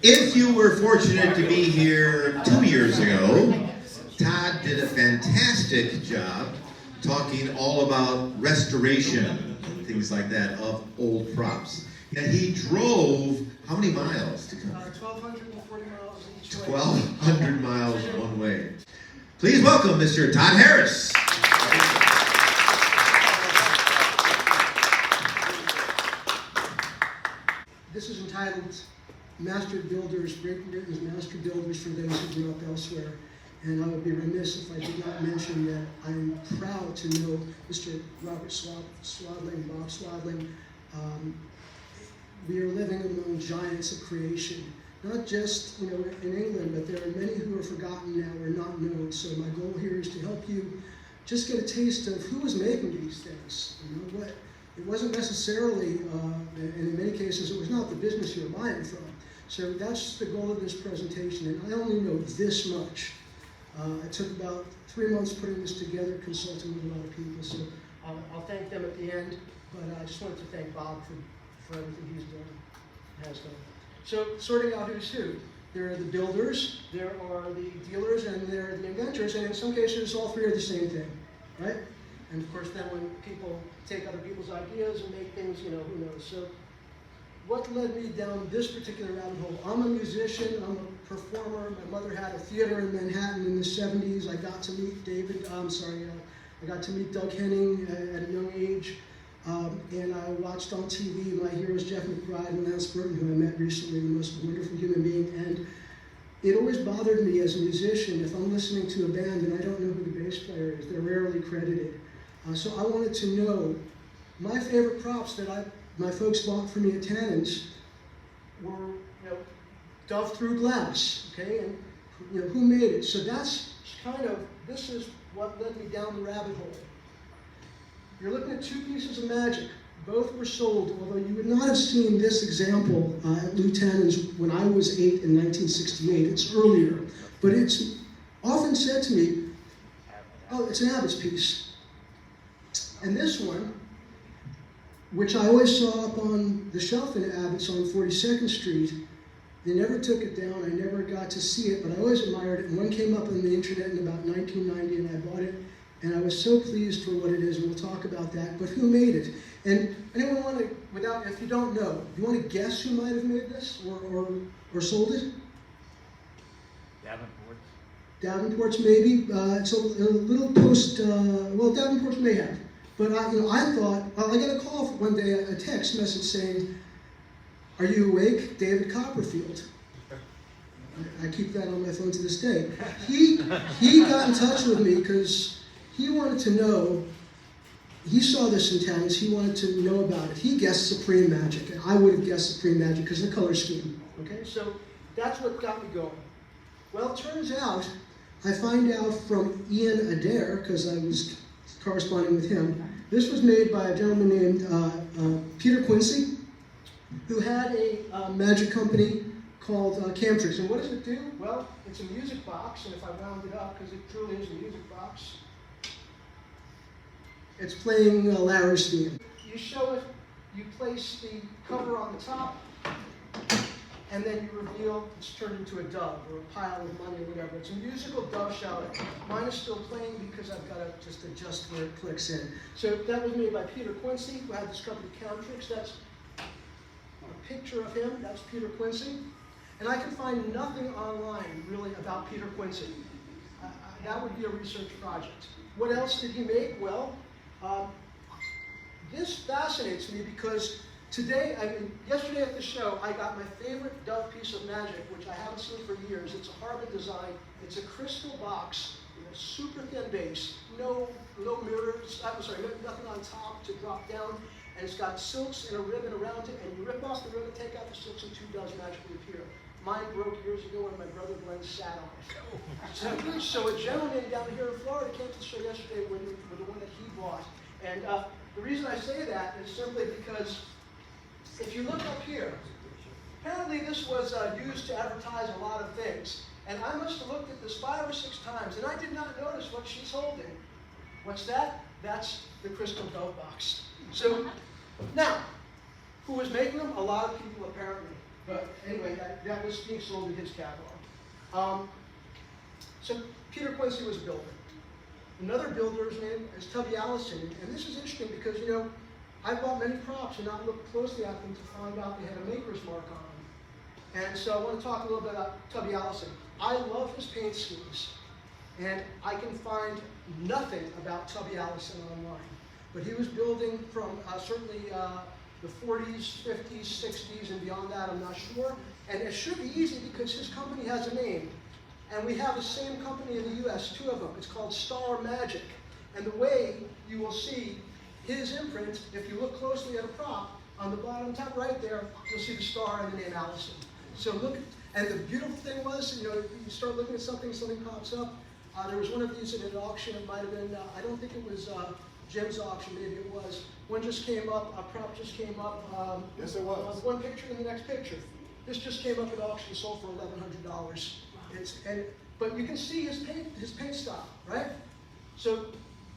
If you were fortunate to be here 2 years ago, Todd did a fantastic job talking all about restoration and things like that of old props. And he drove how many miles to come? 1,240 miles each way. 1,200 miles one way. Please welcome Mr. Todd Harris. This is entitled Master Builders, Great Britain's Master Builders for those who grew up elsewhere. And I would be remiss if I did not mention that I'm proud to know Mr. Robert Swadling, Bob Swadling. We are living among giants of creation. Not just in England, but there are many who are forgotten now or not known. So my goal here is to help you just get a taste of who was making these things. It wasn't necessarily, and in many cases, it was not the business you were buying from. So that's the goal of this presentation, and I only know this much. It took about 3 months putting this together, consulting with a lot of people, so I'll thank them at the end, but I just wanted to thank Bob for everything he's done, has done. So, sorting out who's who. There are the builders, there are the dealers, and there are the inventors, and in some cases, all three are the same thing, right? And of course, then when people take other people's ideas and make things, who knows. So what led me down this particular rabbit hole? I'm a musician, I'm a performer. My mother had a theater in Manhattan in the 70s. I got to meet I got to meet Doug Henning at a young age. And I watched on TV my heroes Jeff McBride and Lance Burton, who I met recently, the most wonderful human being. And it always bothered me as a musician, if I'm listening to a band and I don't know who the bass player is, they're rarely credited. So I wanted to know my favorite props that my folks bought for me at Tannen's were, dove through glass, okay, and who made it. So that's this is what led me down the rabbit hole. You're looking at two pieces of magic. Both were sold, although you would not have seen this example at Lou Tannen's when I was 8 in 1968. It's earlier, but it's often said to me, oh, it's an Abbott's piece. And this one, which I always saw up on the shelf in Abbott's on 42nd Street, they never took it down. I never got to see it, but I always admired it. And one came up on the internet in about 1990, and I bought it. And I was so pleased for what it is, and we'll talk about that. But who made it? And anyone want to, if you don't know, you want to guess who might have made this or sold it? Davenport's maybe. It's a little post, Davenport's may have. But I thought, I got a call one day, a text message saying, "Are you awake? David Copperfield." I keep that on my phone to this day. He got in touch with me because he wanted to know, he saw this in Tannen's, he wanted to know about it. He guessed Supreme Magic, and I would have guessed Supreme Magic because of the color scheme. Okay, so that's what got me going. Well, it turns out, I find out from Ian Adair, because I was corresponding with him, this was made by a gentleman named Peter Quincy, who had a magic company called Camtrix. And what does it do? Well, it's a music box, and if I wound it up, because it truly is a music box, it's playing Larry's theme. You show it, you place the cover on the top, and then you reveal it's turned into a dove or a pile of money or whatever. It's a musical dove shower. Mine is still playing because I've got to just adjust where it clicks in. So that was made by Peter Quincy, who had this company Camtrix. That's a picture of him. That's Peter Quincy. And I could find nothing online really about Peter Quincy. That would be a research project. What else did he make? Well, this fascinates me because yesterday at the show, I got my favorite dove piece of magic, which I haven't seen for years. It's a Harvard design. It's a crystal box with a super thin base, no mirrors, nothing on top to drop down, and it's got silks and a ribbon around it, and you rip off the ribbon, take out the silks, and two doves magically appear. Mine broke years ago when my brother Glenn sat on it. So a gentleman down here in Florida came to the show yesterday with the one that he bought. And the reason I say that is simply because if you look up here, apparently this was used to advertise a lot of things. And I must have looked at this 5 or 6 times, and I did not notice what she's holding. What's that? That's the crystal dove box. So now, who was making them? A lot of people apparently. But anyway, that was being sold in his catalog. So Peter Quincy was a builder. Another builder's name is Tubby Allison, and this is interesting because, you know, I bought many props and not looked closely at them to find out they had a maker's mark on them. And so I want to talk a little bit about Tubby Allison. I love his paint schemes, and I can find nothing about Tubby Allison online. But he was building from certainly the 40s, 50s, 60s, and beyond that, I'm not sure. And it should be easy because his company has a name. And we have the same company in the US, two of them. It's called Star Magic. And the way you will see his imprint, if you look closely at a prop, on the bottom top right there, you'll see the star and the name Allison. So look, and the beautiful thing was, you know, you start looking at something, something pops up. There was one of these at an auction, it might have been, I don't think it was Jim's auction, maybe it was. One just came up, a prop just came up. Yes, it was. One picture in the next picture. This just came up at auction, sold for $1,100. But you can see his paint style, right? So,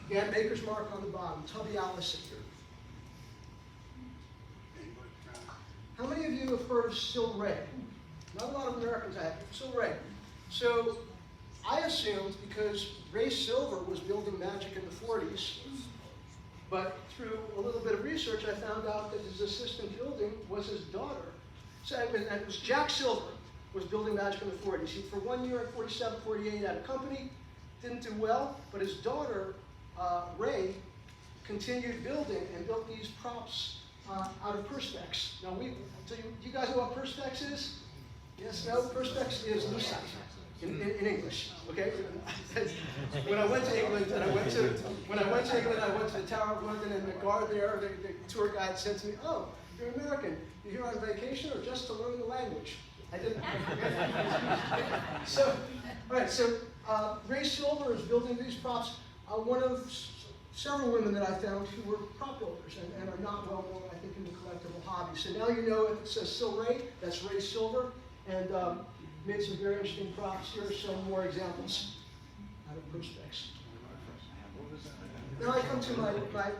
again, maker's mark on the bottom, Tubby Allison. How many of you have heard of Silray? Not a lot of Americans have. Silray. So, I assumed because Ray Silver was building magic in the 40s, but through a little bit of research, I found out that his assistant building was his daughter. So, and it was Jack Silver was building magic in the 40s. He, for 1 year in 47, 48, had a company, didn't do well, but his daughter, Ray, continued building and built these props out of Perspex. Now, so you guys know what Perspex is? Yes, no? Perspex is lucite in English, okay? When I went to England, I went to the Tower of London, and the guard there, the tour guide said to me, "Oh, you're American. You're here on vacation or just to learn the language?" I didn't. So, all right. So Ray Silver is building these props. One of several women that I found who were prop builders and are not well known, I think, in the collectible hobby. So now you know if it says Silray, that's Ray Silver, and made some very interesting props. Here are some more examples out of Perspex. Now I come to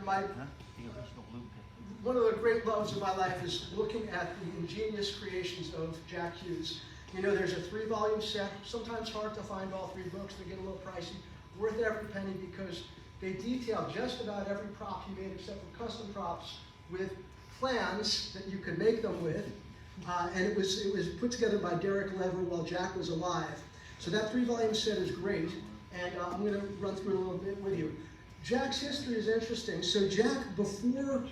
my one of the great loves of my life is looking at the ingenious creations of Jack Hughes. You know, there's a 3-volume set, sometimes hard to find all 3 books, they get a little pricey, worth every penny because they detail just about every prop he made except for custom props with plans that you could make them with. And it was put together by Derek Lever while Jack was alive. So that 3-volume set is great, and I'm going to run through a little bit with you. Jack's history is interesting. So Jack, before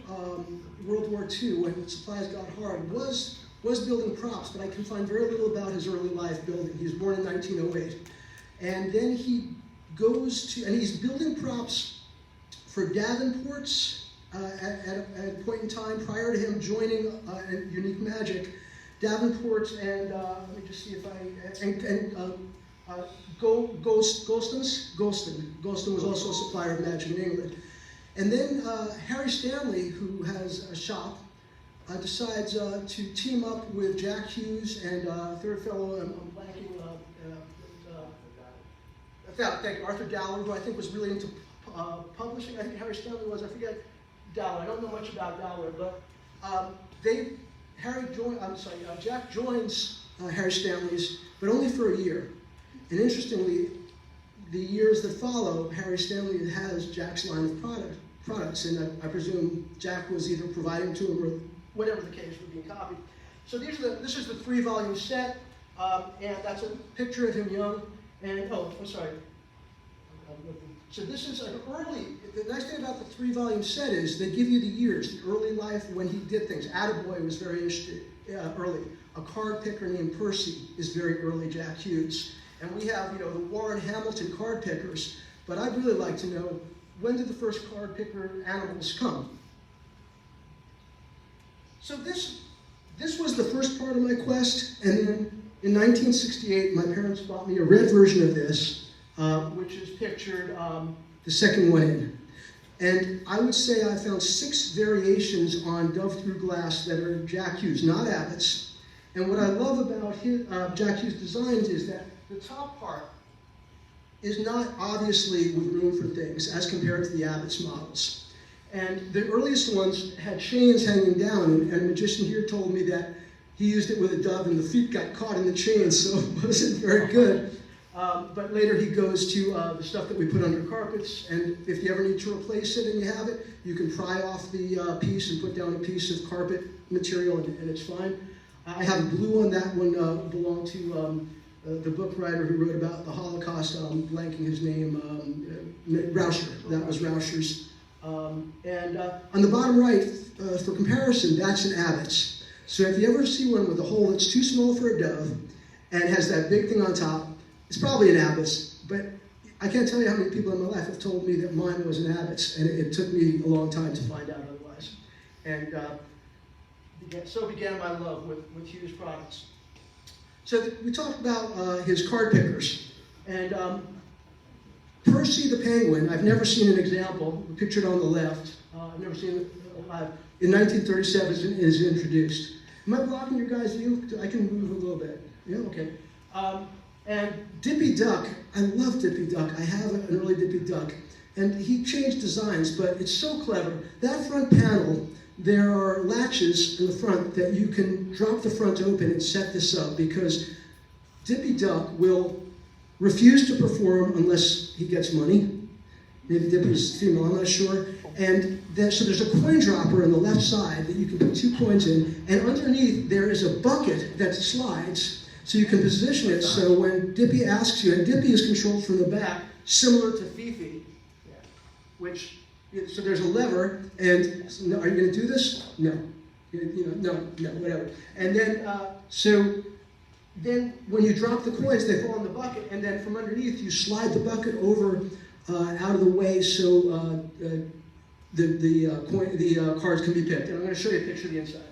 World War II, when supplies got hard, was building props, but I can find very little about his early life building. He was born in 1908. And then he goes to, and he's building props for Davenport's at a point in time prior to him joining Unique Magic. Davenport and, let me just see if Golston was also a supplier of magic in England. And then Harry Stanley, who has a shop, decides to team up with Jack Hughes and a third fellow, I'm blanking, thank you, Arthur Dowler, who I think was really into publishing. I think Harry Stanley was, I forget Dowler, I don't know much about Dowler, but Jack joins Harry Stanley's, but only for a year. And interestingly, the years that follow, Harry Stanley has Jack's line of products, and I presume Jack was either providing to him or whatever the case would be copied. So this is the 3-volume set, and that's a picture of him young. And so this is an early. The nice thing about the 3-volume set is they give you the years, the early life when he did things. Attaboy was very early. A card picker named Percy is very early Jack Hughes. And we have, the Warren Hamilton card pickers, but I'd really like to know, when did the first card picker animals come? So this was the first part of my quest, and then in 1968, my parents bought me a red version of this, which is pictured the second one in. And I would say I found 6 variations on Dove Through Glass that are Jack Hughes, not Abbott's. And what I love about Jack Hughes' designs is that the top part is not obviously with room for things as compared to the Abbott's models. And the earliest ones had chains hanging down, and a magician here told me that he used it with a dove and the feet got caught in the chain, so it wasn't very good. But later he goes to the stuff that we put under carpets, and if you ever need to replace it and you have it, you can pry off the piece and put down a piece of carpet material and it's fine. I have a blue one. That one belonged to the book writer who wrote about the Holocaust. I'm blanking his name. Rauscher. That was Rauscher's. And on the bottom right, for comparison, that's an Abbott's. So if you ever see one with a hole that's too small for a dove and has that big thing on top, it's probably an Abbott's. But I can't tell you how many people in my life have told me that mine was an Abbott's, and it took me a long time to find out otherwise. And so began my love with Hughes products. So we talked about his card pickers. And Percy the penguin, I've never seen an example, pictured on the left. I've never seen it live. In 1937 is introduced. Am I blocking your guys' view? I can move a little bit. Yeah, okay. And Dippy Duck, I love Dippy Duck. I have an early Dippy Duck. And he changed designs, but it's so clever. That front panel, there are latches in the front that you can drop the front open and set this up, because Dippy Duck will refuse to perform unless he gets money. Maybe Dippy's female, I'm not sure. And then, so there's a coin dropper on the left side that you can put 2 coins in, and underneath there is a bucket that slides, so you can position it so when Dippy asks you, and Dippy is controlled from the back, similar to Fifi, which, so there's a lever, and so, are you going to do this? No. No, whatever. And then, so then when you drop the coins, they fall in the bucket, and then from underneath you slide the bucket over out of the way so the cards can be picked. And I'm going to show you a picture of the inside.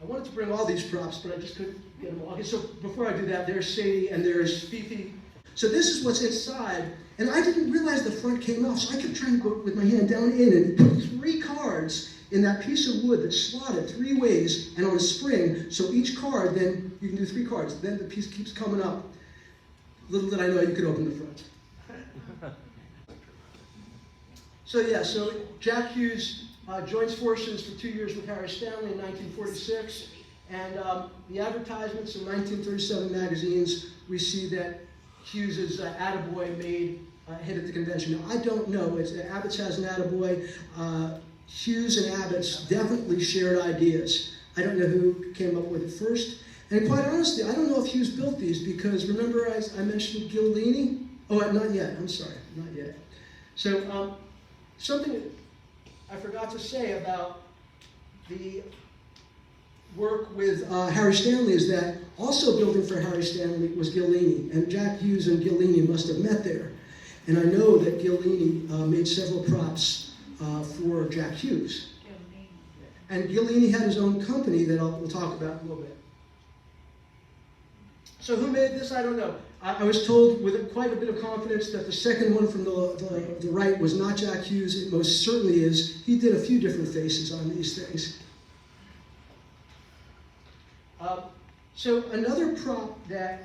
I wanted to bring all these props, but I just couldn't get them all. Okay, so before I do that, there's Sadie and there's Fifi. So this is what's inside, and I didn't realize the front came off, so I kept trying to go with my hand down in and put 3 cards in that piece of wood that's slotted 3 ways and on a spring, so each card, then you can do 3 cards. Then the piece keeps coming up. Little did I know you could open the front. So yeah, so Jack Hughes joins forces for 2 years with Harry Stanley in 1946, and the advertisements in 1937 magazines, we see that Hughes's Attaboy made hit at the convention. Now, I don't know. Abbott's has an Attaboy. Hughes and Abbott's definitely shared ideas. I don't know who came up with it first. And quite honestly, I don't know if Hughes built these, because remember I mentioned Gillini? Oh, not yet. I'm sorry, not yet. So something I forgot to say about the work with Harry Stanley is that also building for Harry Stanley was Gillini, and Jack Hughes and Gillini must have met there. And I know that Gillini made several props for Jack Hughes. And Gillini had his own company that we'll talk about in a little bit. So who made this? I don't know. I was told with quite a bit of confidence that the second one from the right was not Jack Hughes. It most certainly is. He did a few different faces on these things. So another prop that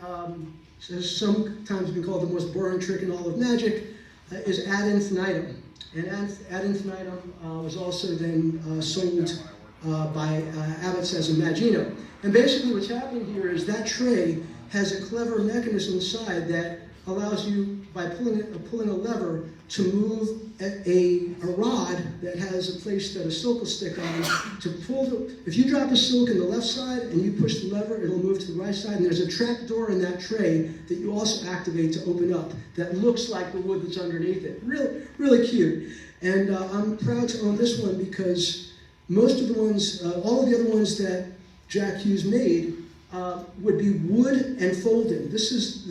has sometimes been called the most boring trick in all of magic is ad infinitum. And ad infinitum was also then sold by Abbott's as a Magino. And basically what's happening here is that tray has a clever mechanism inside that allows you, by pulling a lever, to move a rod that has a place that a silk will stick on to pull if you drop a silk in the left side and you push the lever, it'll move to the right side, and there's a trap door in that tray that you also activate to open up that looks like the wood that's underneath it. Really, really cute. And I'm proud to own this one because most of the ones, all of the other ones that Jack Hughes made would be wood and folded. This is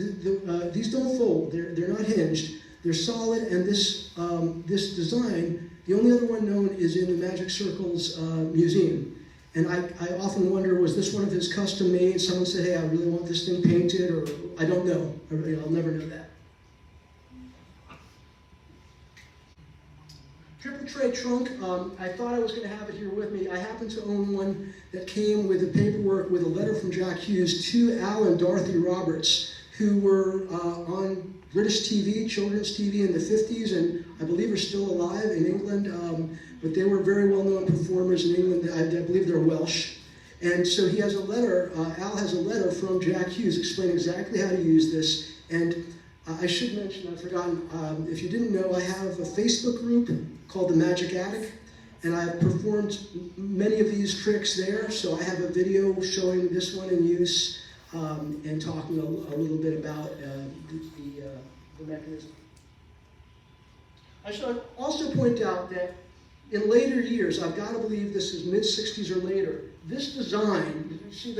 these don't fold. They're not hinged. They're solid, and this design, the only other one known is in the Magic Circle's museum. And I often wonder, was this one of his custom made? Someone said, hey, I really want this thing painted, or I don't know. I'll never know that. Triple tray trunk, I thought I was going to have it here with me. I happen to own one that came with the paperwork with a letter from Jack Hughes to Al and Dorothy Roberts, who were on British TV, children's TV in the 50s, and I believe are still alive in England. But they were very well-known performers in England. I believe they're Welsh. And so he has a letter, Al has a letter from Jack Hughes explaining exactly how to use this. And I should mention, I've forgotten, if you didn't know, I have a Facebook group called The Magic Attic, and I've performed many of these tricks there. So I have a video showing this one in use and talking a little bit about the mechanism. I should also point out that in later years, I've got to believe this is mid-60s or later, this design, you see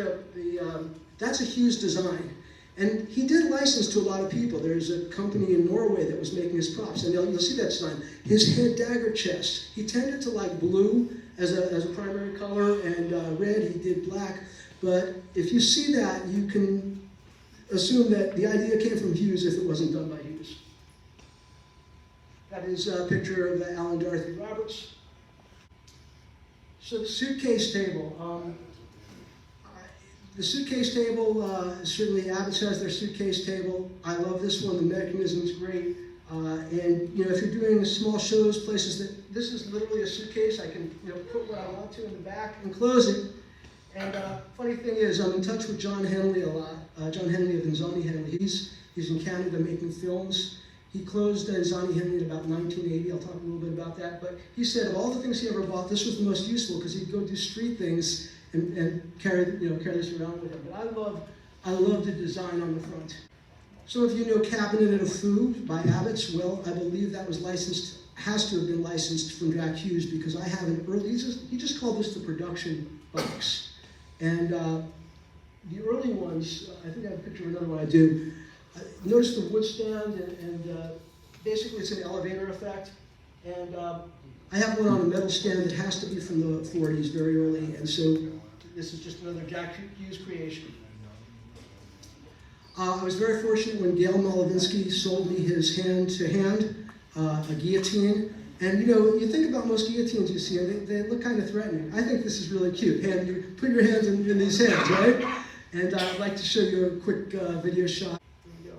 that's a Hughes design. And he did license to a lot of people. There's a company in Norway that was making his props, and you'll see that design. His head dagger chest, he tended to like blue as a primary color, and red, he did black. But if you see that, you can assume that the idea came from Hughes if it wasn't done by Hughes. That is a picture of Al and Dorothy Roberts. So the suitcase table. The suitcase table, certainly Abbott's has their suitcase table. I love this one, the mechanism's great. And you know, if you're doing small shows, places this is literally a suitcase. I can put what I want to in the back and close it. And funny thing is, I'm in touch with John Henley a lot. John Henley of Nzani Henley. He's in Canada making films. He closed Nzani Henley in about 1980. I'll talk a little bit about that. But he said of all the things he ever bought, this was the most useful because he'd go do street things and carry this around with him. But I love the design on the front. Some of you know Cabinet of Food by Abbott's. Well, I believe that was licensed, has to have been licensed from Jack Hughes because I have an early, he just called this the production box. And the early ones, I think I have a picture of another one I do. Notice the wood stand, and basically it's an elevator effect. And I have one on a metal stand that has to be from the 40s, very early, and so this is just another Jack Hughes creation. I was very fortunate when Gail Molovinsky sold me his hand-to-hand, a guillotine. And you think about most guillotines you see, and they look kind of threatening. I think this is really cute. And you put your hands in these hands, right? And I'd like to show you a quick video shot. Here we go.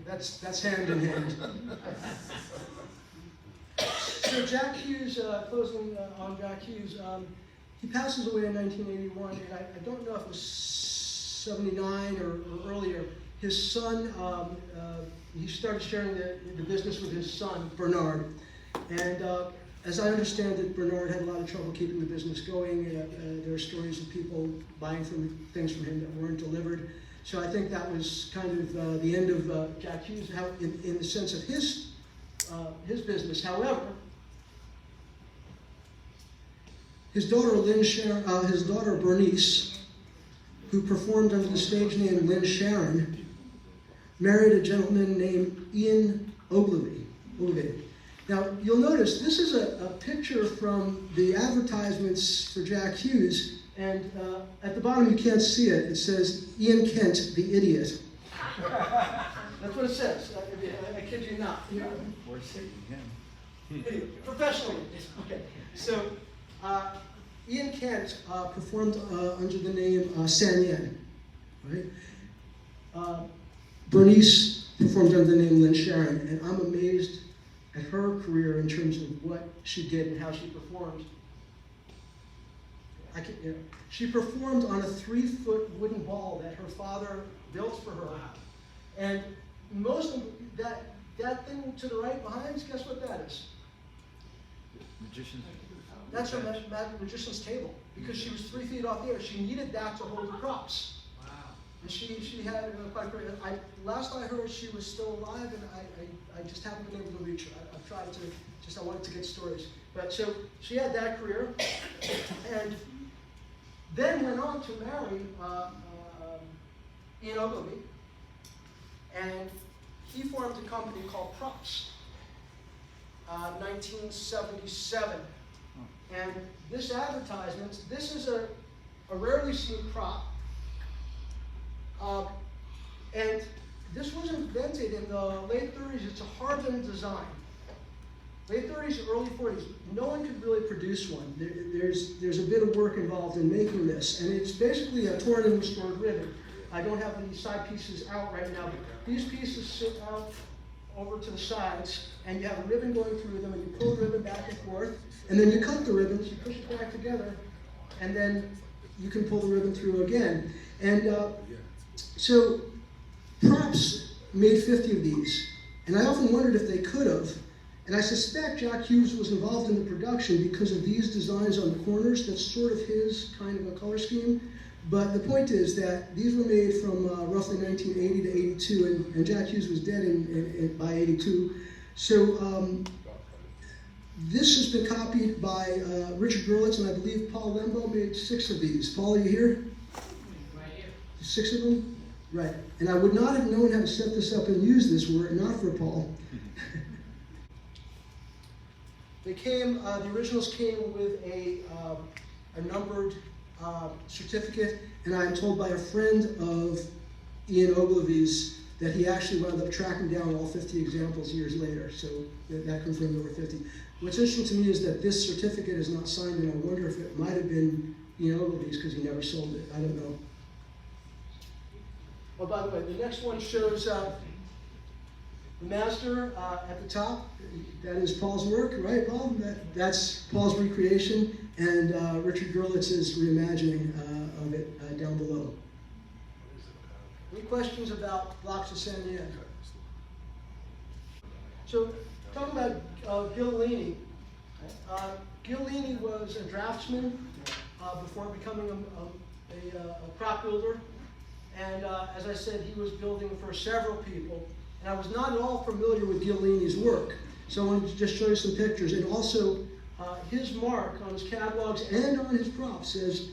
That's hand in hand. So Jack Hughes, closing on Jack Hughes, he passes away in 1981, and I don't know if it was 79 or earlier. His son, he started sharing the business with his son, Bernard. And as I understand it, Bernard had a lot of trouble keeping the business going. There are stories of people buying things from him that weren't delivered. So I think that was kind of the end of Jack Hughes in the sense of his business. However, his daughter Bernice, who performed under the stage name Lynn Sharon, married a gentleman named Ian Ogilvy. Now, you'll notice this is a picture from the advertisements for Jack Hughes, and at the bottom you can't see it. It says, Ian Kent, the idiot. That's what it says. I kid you not. We're saying him. Idiot. Professionally. Okay. So, Ian Kent performed under the name San Yen. Right? Bernice performed under the name Lynn Sharon, and I'm amazed at her career in terms of what she did and how she performed. She performed on a 3-foot wooden ball that her father built for her. And most of that thing to the right behind, guess what that is? Magician's. That's her magician's table, because she was 3 feet off the air. She needed that to hold the props. Wow. And she had quite great. Last I heard, she was still alive, and I just haven't been able to reach her. I've tried to, I wanted to get stories. But so she had that career, and then went on to marry Ian Ogilvy, and he formed a company called Props, 1977. And this advertisement, this is a rarely seen prop. And this was invented in the late 30s. It's a Harbin design. Late 30s, early 40s. No one could really produce one. There's a bit of work involved in making this. And it's basically a torn and restored ribbon. I don't have the side pieces out right now, but these pieces sit out over to the sides, and you have a ribbon going through them, and you pull the ribbon back and forth, and then you cut the ribbons, you push it back together, and then you can pull the ribbon through again. And so Props made 50 of these, and I often wondered if they could have, and I suspect Jack Hughes was involved in the production because of these designs on the corners. That's sort of his kind of a color scheme. But the point is that these were made from roughly 1980 to 82, and Jack Hughes was dead by 82. So this has been copied by Richard Gurlitz, and I believe Paul Lembo made 6 of these. Paul, are you here? Right here. 6 of them? Right. And I would not have known how to set this up and use this were it not for Paul. They came, the originals came with a numbered certificate, and I'm told by a friend of Ian Ogilvy's that he actually wound up tracking down all 50 examples years later, so that confirmed over 50. What's interesting to me is that this certificate is not signed, and I wonder if it might have been Ian Ogilvy's because he never sold it. I don't know. Oh, by the way, the next one shows the master at the top. That is Paul's work, right, Paul? That's Paul's recreation, and Richard Gurlitz's reimagining of it down below. Any questions about blocks of San Diego? So, talking about Gil Leany. Gil Leany was a draftsman before becoming a prop builder. And as I said, he was building for several people. And I was not at all familiar with Gil Leany's work. So I wanted to just show you some pictures. And also, his mark on his catalogs and on his props says,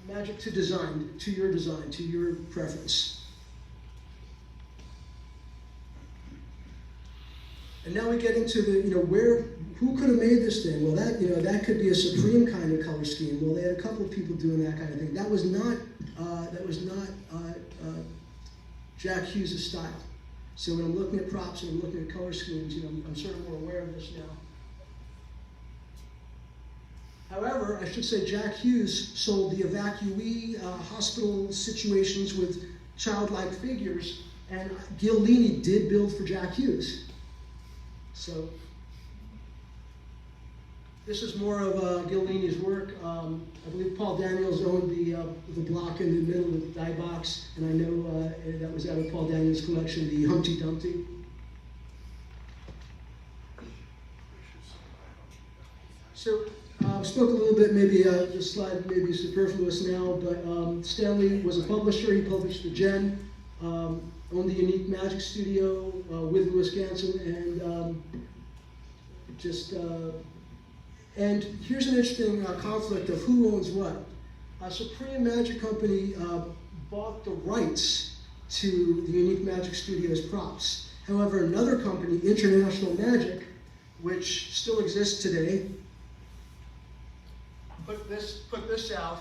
magic to design, to your preference. And now we get into the, who could have made this thing? Well, that could be a Supreme kind of color scheme. Well, they had a couple of people doing that kind of thing. That was not Jack Hughes' style. So when I'm looking at props and I'm looking at color schemes, I'm sort of more aware of this now. However, I should say Jack Hughes sold the evacuee hospital situations with childlike figures, and Gil Leany did build for Jack Hughes. So this is more of Gil Leany's work. I believe Paul Daniels owned the block in the middle of the die box, and I know that was out of Paul Daniels' collection, the Humpty Dumpty. So spoke a little bit, maybe this slide may be superfluous now, but Stanley was a publisher. He published the Gen, owned the Unique Magic Studio with Louis Ganson, and and here's an interesting conflict of who owns what. Supreme Magic Company bought the rights to the Unique Magic Studio's props. However, another company, International Magic, which still exists today, put this out.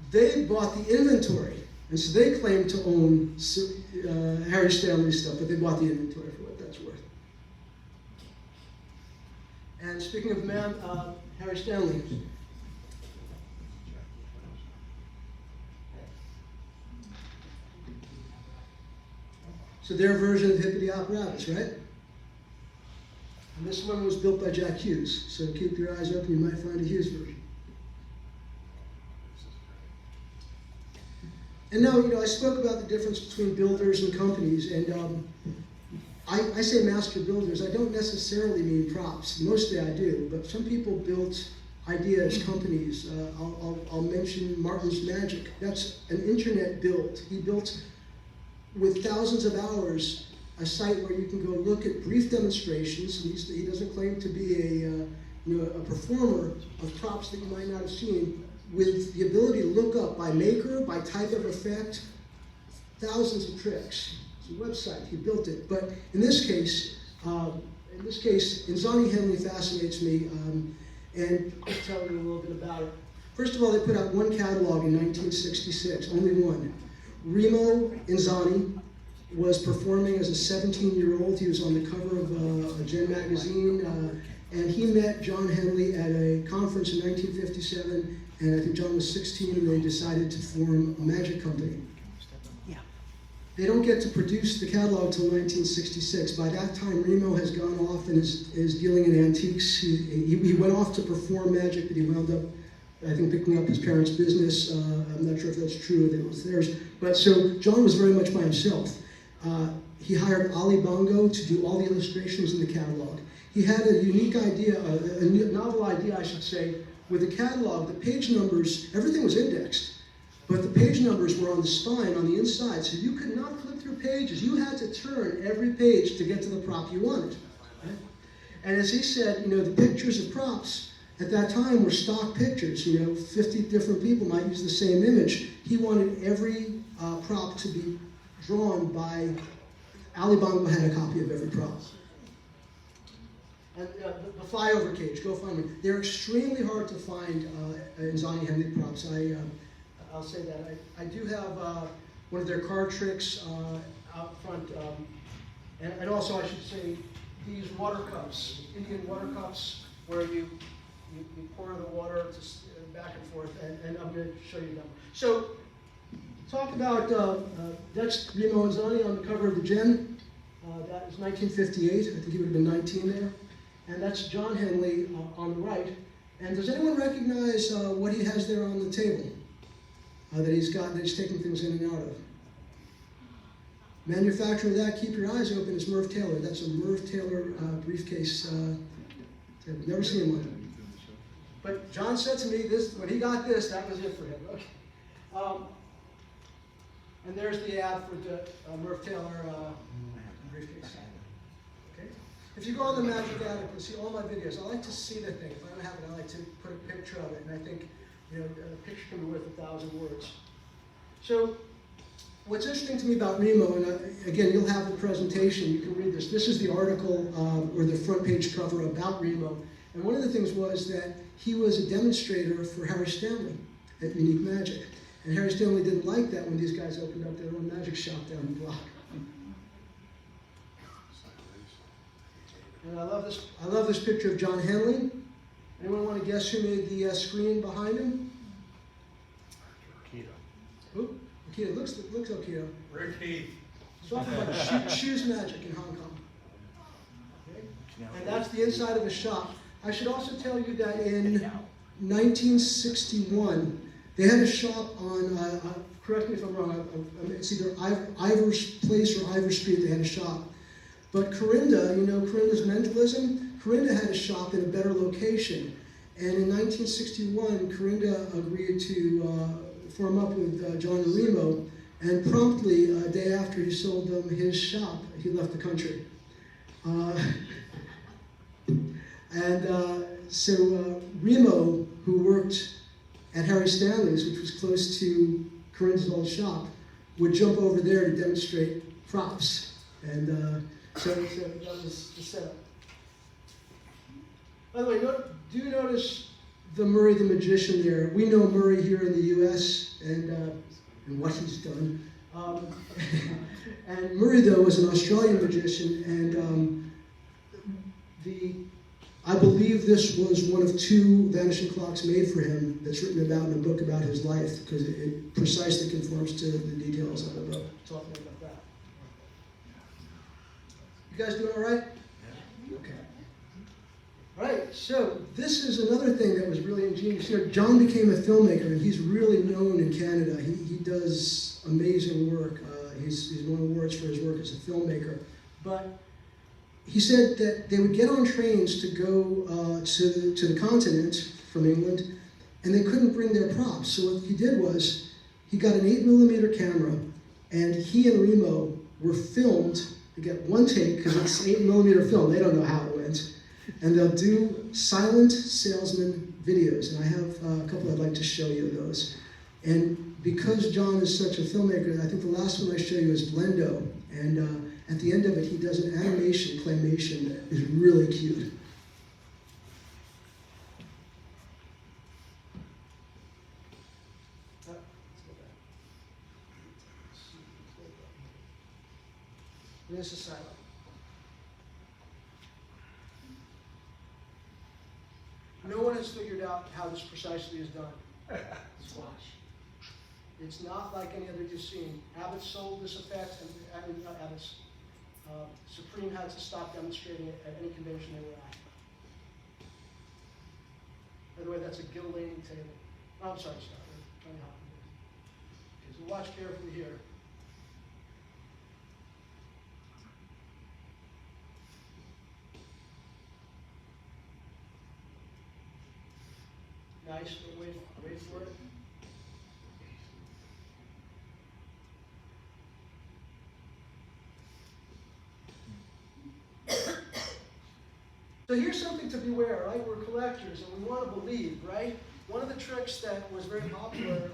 They bought the inventory, and so they claim to own Harry Stanley's stuff, but they bought the inventory for what that's worth. And speaking of man, Harry Stanley. So their version of Hippity Apparatus, right? And this one was built by Jack Hughes. So keep your eyes open, you might find a Hughes version. And now, I spoke about the difference between builders and companies, and I say master builders. I don't necessarily mean props. Mostly I do, but some people built ideas, companies. I'll mention Martin's Magic. That's an internet build. He built, with thousands of hours, a site where you can go look at brief demonstrations. He doesn't claim to be a performer of props that you might not have seen, with the ability to look up by maker, by type of effect, thousands of tricks. It's a website, he built it. But in this case, Inzani Henley fascinates me, and I'll tell you a little bit about it. First of all, they put out one catalog in 1966, only one. Remo Inzani was performing as a 17-year-old. He was on the cover of a Gen magazine, and he met John Henley at a conference in 1957, and I think John was 16, and they decided to form a magic company. They don't get to produce the catalog until 1966. By that time, Remo has gone off and is dealing in antiques. He went off to perform magic, but he wound up, I think, picking up his parents' business. I'm not sure if that's true, that it was theirs. But so John was very much by himself. He hired Ali Bongo to do all the illustrations in the catalog. He had a unique idea, a novel idea, I should say, with the catalog. The page numbers, everything was indexed. But the page numbers were on the spine, on the inside, so you could not flip through pages. You had to turn every page to get to the prop you wanted. Right? And as he said, the pictures of props at that time were stock pictures. 50 different people might use the same image. He wanted every prop to be drawn by, Ali Bongo had a copy of every prop. And the flyover cage, go find them. They're extremely hard to find in Zonny Henley props. I'll say that. I do have one of their card tricks out front. And also, I should say, these water cups, Indian water cups, where you pour the water back and forth, and I'm going to show you them. So, talk about, that's Remo and Zonny on the cover of the Gem. That is 1958. I think he would have been 19 there. And that's John Henley on the right. And does anyone recognize what he has there on the table? That he's taking things in and out of. Manufacturer of that, keep your eyes open, is Merv Taylor. That's a Merv Taylor briefcase. Never seen one. But John said to me, when he got this, that was it for him. Okay. And there's the ad for the Merv Taylor briefcase. Okay. If you go on the Magic Attic, you'll see all my videos. I like to see the thing. If I don't have it, I like to put a picture of it, and I think a picture can be worth 1,000 words. So, what's interesting to me about Remo, and again, you'll have the presentation, you can read this. This is the article, or the front page cover about Remo. And one of the things was that he was a demonstrator for Harry Stanley at Unique Magic. And Harry Stanley didn't like that when these guys opened up their own magic shop down the block. And I love this picture of John Henley. Anyone want to guess who made the screen behind him? Keto. Who? Akita. Looks Akita. Rick Heath. It's often like shoes magic in Hong Kong. Okay? And that's the inside of the shop. I should also tell you that in 1961, they had a shop on, correct me if I'm wrong, it's either Ivors Place or Ivor Street, they had a shop. But Corinda, Corinda's mentalism, Corinda had a shop in a better location. And in 1961, Corinda agreed to form up with John and Remo, and promptly, a day after he sold them his shop, he left the country. So Remo, who worked at Harry Stanley's, which was close to Corinda's old shop, would jump over there to demonstrate props. And so that was the setup. By the way, do you notice the Murray the Magician there? We know Murray here in the U.S. and what he's done. And Murray, though, was an Australian magician, and I believe this was one of 2 vanishing clocks made for him that's written about in a book about his life, because it precisely conforms to the details of the book. Talking about that. You guys doing all right? Yeah. Okay. All right, so this is another thing that was really ingenious. John became a filmmaker, and he's really known in Canada. He does amazing work. He's won awards for his work as a filmmaker. But he said that they would get on trains to go to the continent from England, and they couldn't bring their props. So what he did was, he got an 8mm camera, and he and Remo were filmed to get one take, because it's 8mm film. They don't know how it went. And they'll do silent salesman videos, and I have a couple I'd like to show you of those. And because John is such a filmmaker, I think the last one I show you is Blendo, and at the end of it, he does an animation, claymation, that is really cute. This is silent. No one has figured out how this precisely is done. Let's watch. It's not like any other you've seen. Abbott sold this effect, and not Abbott's. Supreme had to stop demonstrating it at any convention they were at. By the way, that's a Gil Laney table. Oh, I'm sorry, Johnny Hopkins. Okay, so watch carefully here. Nice, but wait for it. So here's something to beware, right? We're collectors and we want to believe, right? One of the tricks that was very popular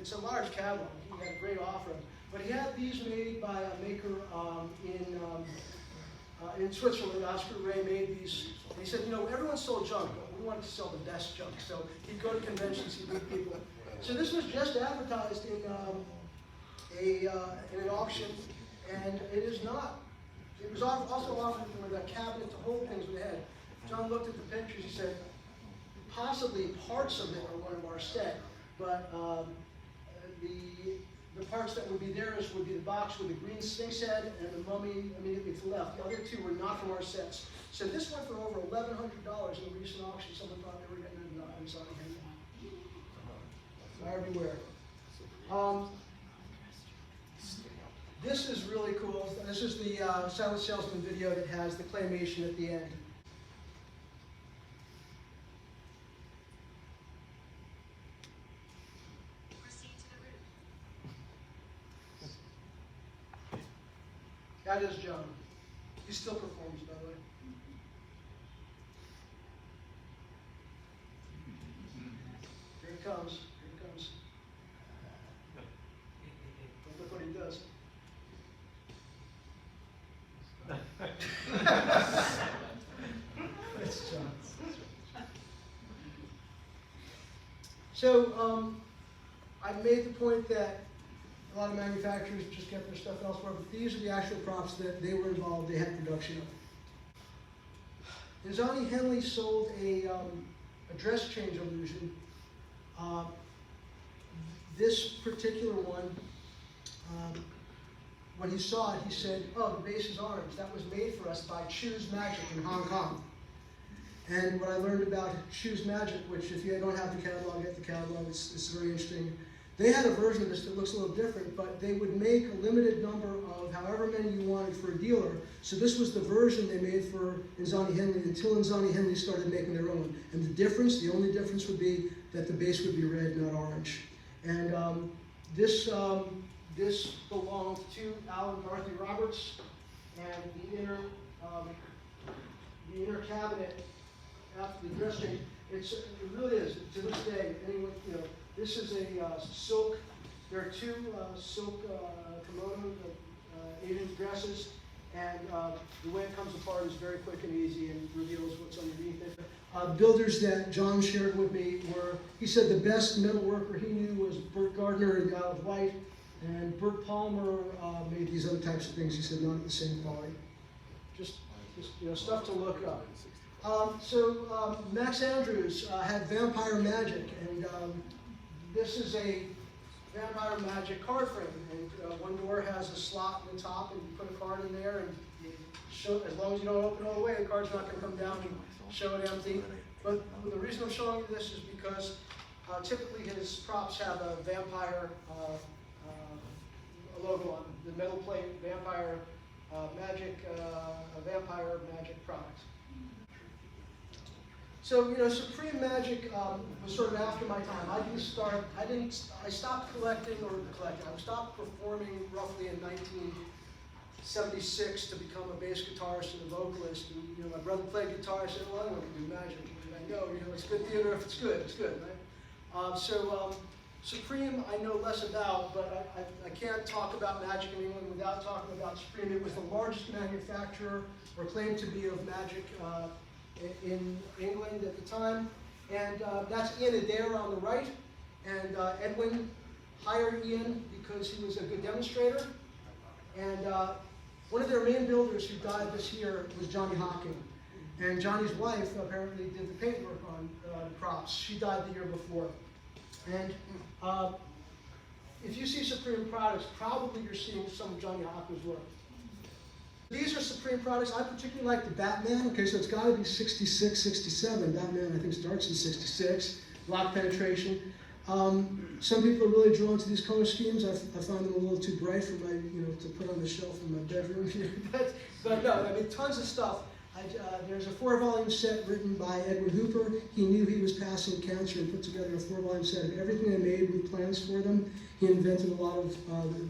it's a large catalog, he had a great offering, but he had these made by a maker in Switzerland. Oscar Ray made these, and he said, you know, everyone sold junk, but we wanted to sell the best junk. So he'd go to conventions, he'd meet people. So this was just advertised in an auction, and it is not. It was also offered with a cabinet to hold things with a head. John looked at the pictures, he said, possibly parts of it are one of our set, but the parts that would be theirs would be the box with the green sphinx head and the mummy immediately to the left. The other two were not from our sets. So this went for over $1,100 in a recent auction. Someone thought they were getting it, I'm sorry. Buyer beware. This is really cool. This is the Silent Salesman video that has the claymation at the end. That is John. He still performs, by the way. Here it comes. Here it comes. Look what he does. That's John. So I made the point that a lot of manufacturers just get their stuff elsewhere, but these are the actual props that they were involved, they had production of. Inzani Henley sold a dress change illusion. This particular one, when he saw it, he said, oh, the base is orange. That was made for us by Choose Magic in Hong Kong. And what I learned about Choose Magic, which if you don't have the catalog, get the catalog, it's very interesting. They had a version of this that looks a little different, but they would make a limited number of however many you wanted for a dealer. So this was the version they made for Inzani Henley until Inzani Henley started making their own. And the difference, the only difference would be that the base would be red, not orange. And this belonged to Alan Dorothy Roberts, and the inner cabinet after the dress change. It really is, to this day, anyone, you know, this is a silk, there are two silk kimono Asian dresses, and the way it comes apart is very quick and easy and reveals what's underneath it. Builders that John shared with me were, he said the best metal worker he knew was Burt Gardner in the Isle of Wight, and Burt Palmer made these other types of things. He said not at the same quality. Just you know, stuff to look up. So Max Andrews had Vampire Magic, and this is a Vampire Magic card frame. And one door has a slot in the top, and you put a card in there, and you show, as long as you don't open it all the way, the card's not going to come down and show it empty. But the reason I'm showing you this is because typically his props have a vampire logo on them. The metal plate, Vampire Magic, a Vampire Magic product. So, you know, Supreme Magic was sort of after my time. I stopped collecting, I stopped performing roughly in 1976 to become a bass guitarist and a vocalist. And, you know, my brother played guitar. I said, well, I want to do magic. And I know, you know, it's good theater if it's good, right? Supreme I know less about, but I can't talk about magic in England without talking about Supreme. It was the largest manufacturer, or claimed to be, of magic in England at the time. And that's Ian Adair on the right. And Edwin hired Ian because he was a good demonstrator. And one of their main builders who died this year was Johnny Hocking. And Johnny's wife apparently did the paintwork on the props. She died the year before. And if you see Supreme products, probably you're seeing some Johnny Hawkins work. These are Supreme products. I particularly like the Batman. Okay, so it's got to be 66, 67. Batman, I think, starts in 66. Block penetration. Some people are really drawn to these color schemes. I find them a little too bright for my, to put on the shelf in my bedroom here. but no, I mean, tons of stuff. There's a 4-volume set written by Edward Hooper. He knew he was passing cancer and put together a 4-volume set of everything they made with plans for them. He invented a lot of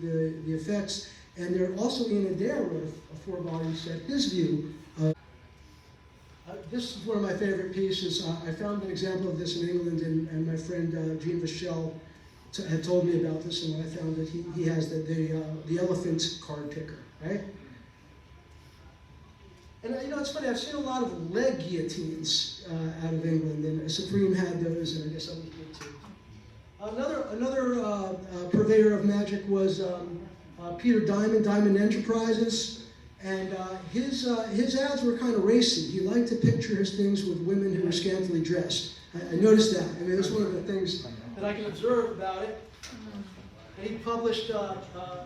the effects. And there also Ian Adair wrote a 4-volume set, his view. This is one of my favorite pieces. I found an example of this in England, and my friend Jean Vachel had told me about this, and when I found it, he has the elephant card picker, right? And it's funny, I've seen a lot of leg guillotines out of England, and Supreme had those, and I guess others did too. Another purveyor of magic was Peter Diamond, Diamond Enterprises, and his ads were kind of racy. He liked to picture his things with women who were scantily dressed. I noticed that. I mean, that's one of the things that I can observe about it. And he published a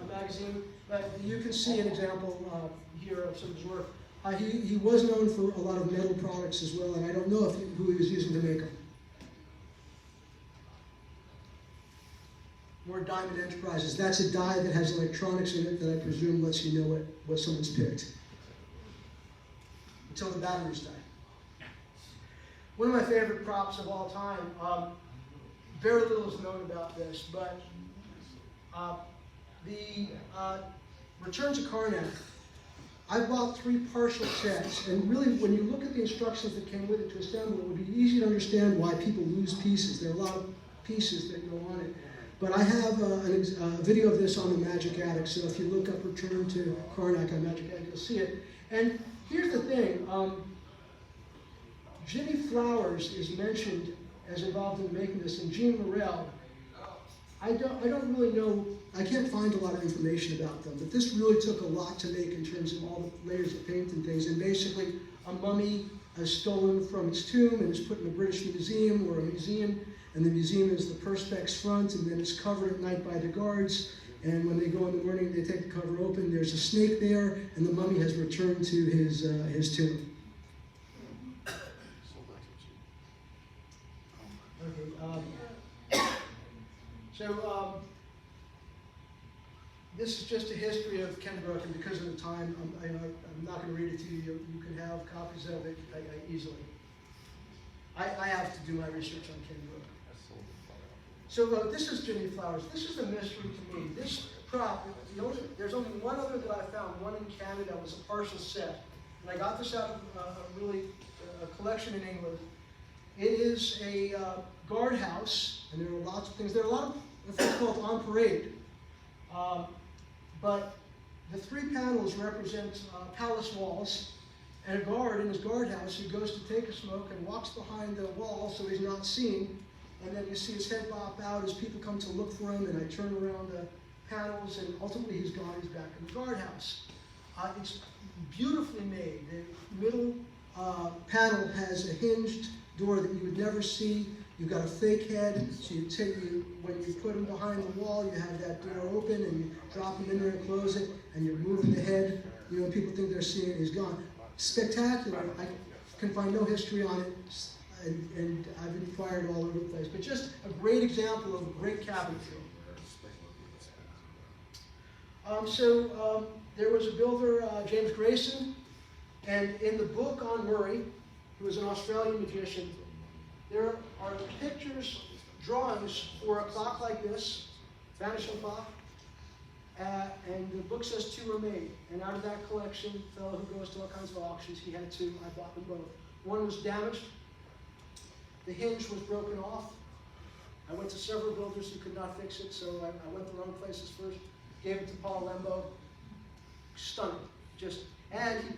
magazine, but you can see an example here of some of his work. He was known for a lot of metal products as well, and I don't know who he was using to make them. More Diamond Enterprises. That's a die that has electronics in it that I presume lets you know what someone's picked. Until the batteries die. One of my favorite props of all time, very little is known about this, but the Return to Karnak, I bought 3 partial sets, and really when you look at the instructions that came with it to assemble, it would be easy to understand why people lose pieces. There are a lot of pieces that go on it. But I have a video of this on the Magic Attic, so if you look up Return to Karnak on Magic Attic, you'll see it. And here's the thing, Jimmy Flowers is mentioned as involved in making this, and Jean Morel. I don't really know, I can't find a lot of information about them, but this really took a lot to make in terms of all the layers of paint and things. And basically, a mummy is stolen from its tomb and is put in a British museum or a museum, and the museum is the perspex front, and then it's covered at night by the guards. And when they go in the morning, they take the cover open. There's a snake there, and the mummy has returned to his tomb. Okay. So this is just a history of Kenbrook, and because of the time, I'm not going to read it to you. You can have copies of it easily. I have to do my research on Kenbrook. So this is Jimmy Flowers. This is a mystery to me. This prop, there's only one other that I found, one in Canada, was a partial set. And I got this out of a collection in England. It is a guardhouse, and there are lots of things. There are a lot of things called on parade. But the 3 panels represent palace walls, and a guard in his guardhouse who goes to take a smoke and walks behind the wall so he's not seen. And then you see his head pop out as people come to look for him, and I turn around the panels, and ultimately he's gone, he's back in the guardhouse. It's beautifully made. The middle panel has a hinged door that you would never see. You've got a fake head, so when you put him behind the wall, you have that door open, and you drop him in there and close it, and you're moving the head. People think they're seeing it, he's gone. Spectacular. I can find no history on it. And I've inquired all over the place, but just a great example of a great cabinetry. There was a builder, James Grayson, and in the book on Murray, who was an Australian magician, there are pictures, drawings for a clock like this, vanishing clock, and the book says 2 were made. And out of that collection, a fellow who goes to all kinds of auctions, he had 2. I bought them both. One was damaged. The hinge was broken off. I went to several builders who could not fix it, so I went the wrong places first. Gave it to Paul Lembo. Stunning. And he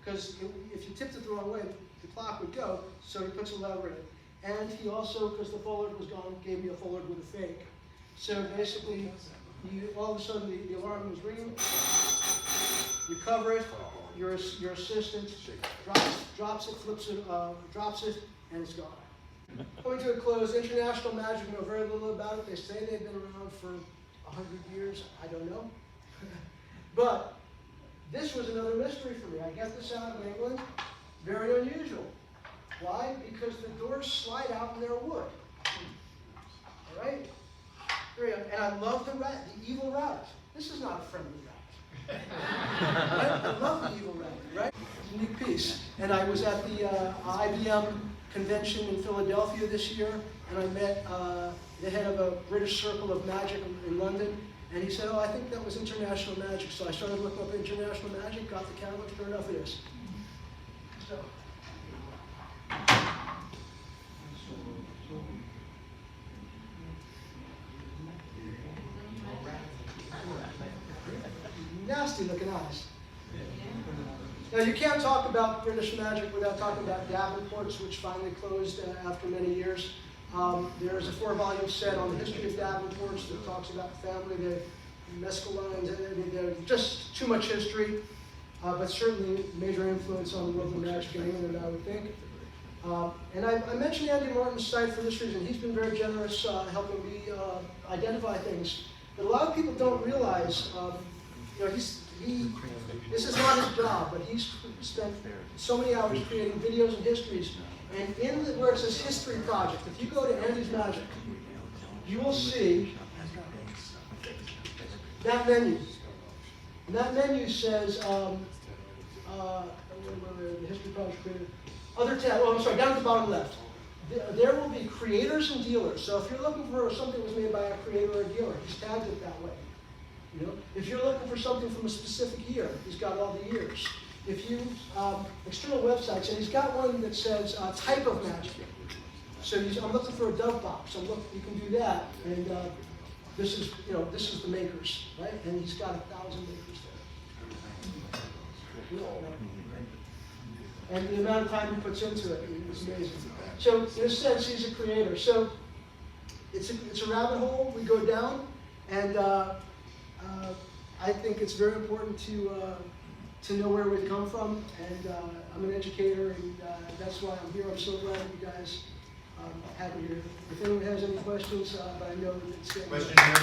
because if you tipped it the wrong way, the clock would go, so he puts a lever in it. And he also, because the forward was gone, gave me a forward with a fake. So basically, all of a sudden the alarm was ringing. You cover it, your assistant drops it, flips it, drops it, and it's gone. Coming to a close, International Magic know very little about it. They say they've been around for 100 years, I don't know. But this was another mystery for me. I get this out of England, very unusual. Why? Because the doors slide out and they're wood. All right? And I love the rat, the evil rabbit. This is not a friendly rabbit. Right? I love the evil rabbit, right? Unique piece. And I was at the IBM convention in Philadelphia this year, and I met the head of a British Circle of Magic in London, and he said, oh, I think that was International Magic. So I started looking up International Magic, got the catalog, sure enough it is. So. Nasty looking eyes. Now you can't talk about British Magic without talking about Davenport's, which finally closed after many years. There's a 4-volume set on the history of Davenport's that talks about the family, the mescalines, they're just too much history, but certainly major influence on the world of magic in England, I would think. And I mentioned Andy Martin's site for this reason. He's been very generous helping me identify things that a lot of people don't realize. This is not his job, but he's spent so many hours creating videos and histories. And where it says History Project, if you go to Andy's Magic, you will see that menu. And that menu says, the History Project created, other tab, oh, I'm sorry, down at the bottom left. There will be creators and dealers. So if you're looking for something that was made by a creator or a dealer, he's tagged it that way. You know, if you're looking for something from a specific year, he's got all the years. If you external websites, and he's got one that says type of magic. So I'm looking for a dove box. You can do that, and this is the makers, right? And he's got 1,000 makers there. And the amount of time he puts into it is amazing. So in a sense, he's a creator. So it's a rabbit hole. We go down, and I think it's very important to know where we've come from, and I'm an educator, and that's why I'm here. I'm so glad that you guys had me here. If anyone has any questions, but I know that it's Question here?